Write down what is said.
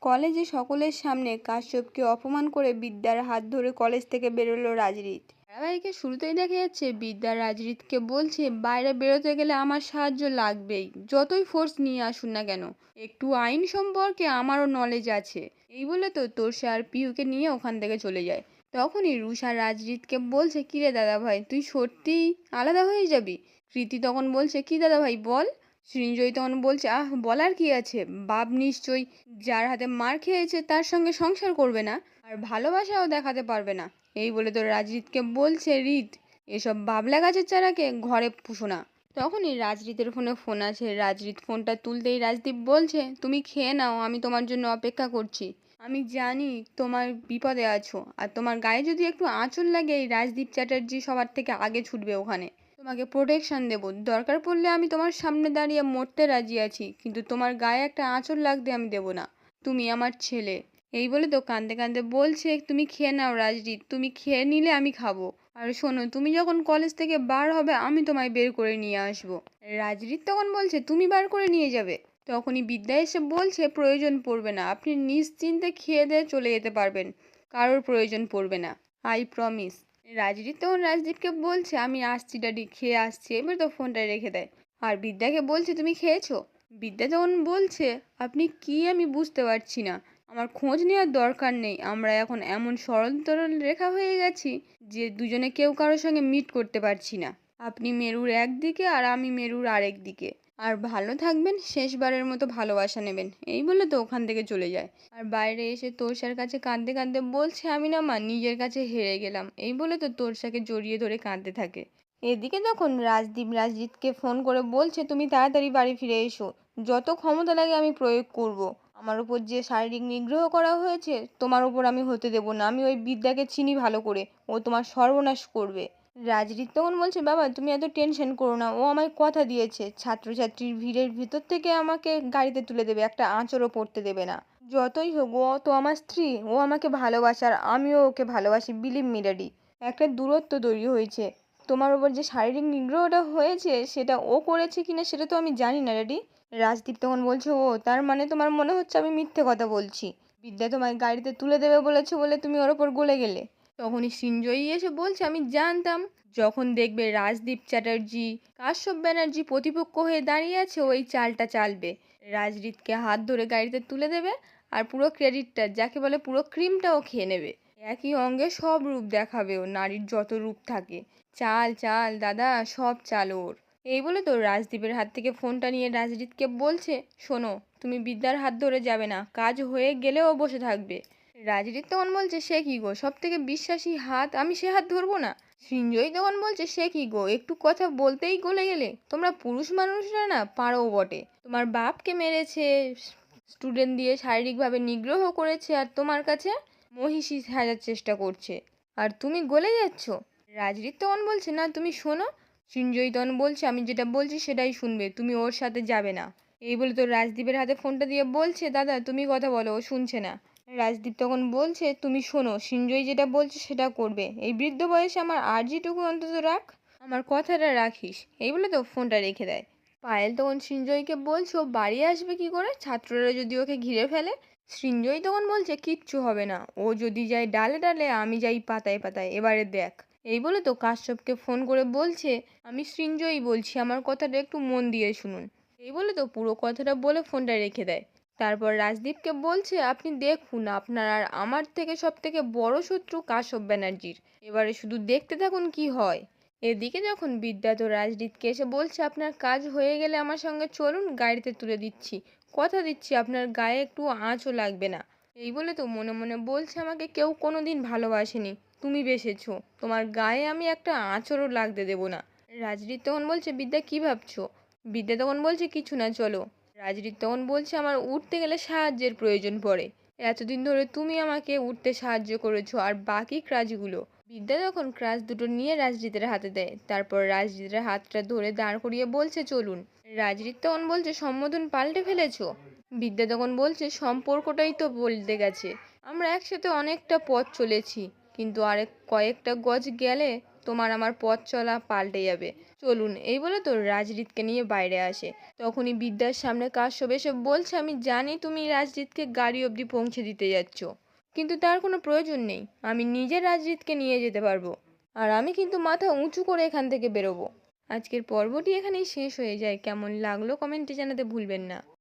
কলেজে সকলের সামনে কাশ্যপকে অপমান করে বিদ্যার হাত ধরে কলেজ থেকে বেরোলো রাজরিত। ধারাবাহিকের শুরুতেই দেখা যাচ্ছে বিদ্যা রাজরিতকে বলছে বাইরে বেরোতে গেলে আমার সাহায্য লাগবেই, যতই ফোর্স নিয়ে আসুন না কেন। একটু আইন সম্পর্কে আমারও নলেজ আছে। এই বলে তো তোরসা আর পিহুকে নিয়ে ওখান থেকে চলে যায়। তখনই রুষা রাজরিতকে বলছে, কিরে দাদা ভাই, তুই সত্যিই আলাদা হয়ে যাবি? কৃতি তখন বলছে, কি দাদা ভাই বল। সৃঞ্জয় তখন বলছে, বলার কি আছে, বাপ নিশ্চয়ই যার হাতে মার খেয়েছে তার সঙ্গে সংসার করবে না, আর ভালোবাসাও দেখাতে পারবে না। এই বলে তো রাজরিতকে বলছে, রিত এসব বাবলা গাছের চারাকে ঘরে পুষো না। তখনই রাজরিতের ফোনে ফোন আছে। রাজরিত ফোনটা তুলতেই রাজদীপ বলছে, তুমি খেয়ে নাও, আমি তোমার জন্য অপেক্ষা করছি। আমি জানি তোমার বিপদে আছো, আর তোমার গায়ে যদি একটু আঁচল লাগে এই রাজদীপ চ্যাটার্জি সবার থেকে আগে ছুটবে ওখানে। তোমাকে প্রোটেকশন দেবো, দরকার পড়লে আমি তোমার সামনে দাঁড়িয়ে মরতে রাজি আছি, কিন্তু তোমার গায়ে একটা আঁচল লাগতে আমি দেবো না। তুমি আমার ছেলে। এই বলে তো কাঁদতে কাঁদতে বলছে, তুমি খেয়ে নাও রাজদীপ, তুমি খেয়ে নিলে আমি খাবো। আর শোনো, তুমি যখন কলেজ থেকে বার হবে আমি তোমায় বের করে নিয়ে আসবো। রাজদীপ তখন বলছে, তুমি বার করে নিয়ে যাবে? তখনই বিদ্যা এসে বলছে, প্রয়োজন পড়বে না, আপনি নিশ্চিন্তে খেয়ে দিয়ে চলে যেতে পারবেন, কারোর প্রয়োজন পড়বে না, আই প্রমিস। রাজদীপ তখন রাজদীপকে বলছে, আমি আসছি ড্যাডি, খেয়ে আসছি। এবার তো ফোনটা রেখে দেয় আর বিদ্যাকে বলছে, তুমি খেয়েছো? বিদ্যা তখন বলছে, আপনি কি, আমি বুঝতে পারছি না। আমার খোঁজ নেওয়ার দরকার নেই, আমরা এখন এমন সরল তরল রেখা হয়ে গেছি যে দুজনে কেউ কারোর সঙ্গে মিট করতে পারছি না। আপনি মেরুর একদিকে আর আমি মেরুর আরেক দিকে। আর ভালো থাকবেন, শেষবারের মতো ভালোবাসা নেবেন। এই বলে তো ওখান থেকে চলে যায়। আর বাইরে এসে তোরসার কাছে কাঁদতে কাঁদতে বলছে, আমি না মা নিজের কাছে হেরে গেলাম। এই বলে তো তোরসাকে জড়িয়ে ধরে কাঁদতে থাকে। এদিকে তখন রাজদীপ রাজজিৎকে ফোন করে বলছে, তুমি তাড়াতাড়ি বাড়ি ফিরে এসো, যত ক্ষমতা লাগে আমি প্রয়োগ করব। আমার উপর যে শারীরিক নিগ্রহ করা হয়েছে তোমার উপর আমি হতে দেব না। আমি ওই বিদ্যাকে চিনি ভালো করে, ও তোমার সর্বনাশ করবে। রাজরিত তখন বলছে, বাবা তুমি এত টেনশন করো না, ও আমায় কথা দিয়েছে ছাত্রছাত্রীর ভিড়ের ভিতর থেকে আমাকে গাড়িতে তুলে দেবে, একটা আঁচড়ও পড়তে দেবে না। যতই হোক ও তো আমার স্ত্রী, ও আমাকে ভালোবাসে আর আমিও ওকে ভালোবাসি, বিলিভ মি ড্যাডি। একটা দূরত্ব তৈরি হয়েছে, তোমার ওপর যে শারীরিক নিগ্রহটা হয়েছে সেটা ও করেছে কিনা সেটা তো আমি জানি না ড্যাডি। রাজদীপ তখন বলছে, ও তার মানে তোমার মনে হচ্ছে আমি মিথ্যে কথা বলছি? বিদ্যা তোমায় গাড়িতে তুলে দেবে বলেছে বলে তুমি ওর ওপর গলে গেলে? তখনই সৃঞ্জয়ী এসে বলছে, আমি জানতাম, যখন দেখবে রাজদীপ চ্যাটার্জি কাশ্যপ ব্যানার্জি প্রতিপক্ষ হয়ে দাঁড়িয়ে আছে ওই চালটা চালবে, রাজরিতকে হাত ধরে গাড়িতে তুলে দেবে, আর পুরো ক্রেডিটটা, যাকে বলে পুরো ক্রিমটাও খেয়ে নেবে। একই অঙ্গে সব রূপ দেখাবে ও, নারীর যত রূপ থাকে। চাল চাল দাদা, সব চাল ওর। এই বলে তো রাজদীপের হাত থেকে ফোনটা নিয়ে রাজরিতকে বলছে, শোনো, তুমি বিদ্যার হাত ধরে যাবে না, কাজ হয়ে গেলেও বসে থাকবে। রাজরিত তখন বলছে, সে কি গো, সব থেকে বিশ্বাসী হাত, আমি সে হাত ধরবো না? সৃঞ্জয় তখন বলছে, সে কি গো, একটু কথা বলতেই গলে গেলে? তোমরা পুরুষ মানুষরা না পারো বটে, তোমার বাপকে মেরেছে, স্টুডেন্ট দিয়ে শারীরিকভাবে নিগ্রহ করেছে, আর তোমার কাছে মহিষী সাজার চেষ্টা করছে, আর তুমি গলে যাচ্ছ। রাজরিত তখন বলছে, না তুমি শোনো। সৃঞ্জয় তখন বলছে, আমি যেটা বলছি সেটাই শুনবে, তুমি ওর সাথে যাবে না। এই বলে তো রাজদীপের হাতে ফোনটা দিয়ে বলছে, দাদা তুমি কথা বলো, ও শুনছে না। রাজদীপ তখন বলছে, তুমি শোনো, সৃঞ্জয় যেটা বলছে সেটা করবে, এই বৃদ্ধ বয়সে আমার আর্জিটুকু অন্তত রাখ, আমার কথাটা রাখিস। এই বলে তো ফোনটা রেখে দেয়। পায়েল তখন সৃঞ্জয়কে বলছে, ও বাড়ি আসবে কি করে, ছাত্ররা যদি ওকে ঘিরে ফেলে? সৃঞ্জয় তখন বলছে, কিচ্ছু হবে না, ও যদি যায় ডালে ডালে, আমি যাই পাতায় পাতায়, এবারে দেখ। এই বলে তো কাশ্যপকে ফোন করে বলছে, আমি সৃঞ্জয়ই বলছি, আমার কথাটা একটু মন দিয়ে শুনুন। এই বলে তো পুরো কথাটা বলে ফোনটা রেখে দেয়। তারপর রাজদীপকে বলছে, আপনি দেখুন, আপনার আর আমার থেকে সব থেকে বড় শত্রু কাশ্যপ ব্যানার্জির, এবারে শুধু দেখতে থাকুন কি হয়। এদিকে যখন বিদ্যা তো রাজদীপকে এসে বলছে, আপনার কাজ হয়ে গেলে আমার সঙ্গে চলুন, গাড়িতে তুলে দিচ্ছি, কথা দিচ্ছি আপনার গায়ে একটু আঁচও লাগবে না। এই বলে তো মনে মনে বলছে, আমাকে কেউ কোনো দিন ভালোবাসেনি, তুমি বেসেছো, তোমার গায়ে আমি একটা আঁচড়ও লাগতে দেবো না। রাজদীপ তখন বলছে, বিদ্যা কি ভাবছো? বিদ্যা তখন বলছে, কিছু না, চলো। রাজদীপ তখন বলছে, আমার উঠতে গেলে সাহায্যের প্রয়োজন পড়ে, এতদিন ধরে তুমি আমাকে উঠতে সাহায্য করেছো, আর বাকি ক্রাচগুলো। বিদ্যা তখন ক্রাচ দুটো নিয়ে রাজদীপের হাতে দেয়, তারপর রাজদীপের হাতটা ধরে দাঁড় করিয়ে বলছে, চলুন। রাজদীপ তখন বলছে, সম্বোধন পাল্টে ফেলেছো? বিদ্যা তখন বলছে, সম্পর্কটাই তো বলতে গেছে, আমরা একসাথে অনেকটা পথ চলেছি, কিন্তু আরেক কয়েকটা গজ গেলে তোমার আমার পথ চলা পাল্টে যাবে। চলুন। এই বলে তো রাজরিতকে নিয়ে বাইরে আসে। তখনই বিদ্যার সামনে কাশ্যপ এসে বলছে, আমি জানি তুমি রাজরিতকে গাড়ি অবধি পৌঁছে দিতে যাচ্ছ, কিন্তু তার কোনো প্রয়োজন নেই। আমি নিজে রাজরিতকে নিয়ে যেতে পারবো, আর আমি কিন্তু মাথা উঁচু করে এখান থেকে বেরোবো। আজকের পর্বটি এখানেই শেষ হয়ে যায়। কেমন লাগলো কমেন্টে জানাতে ভুলবেন না।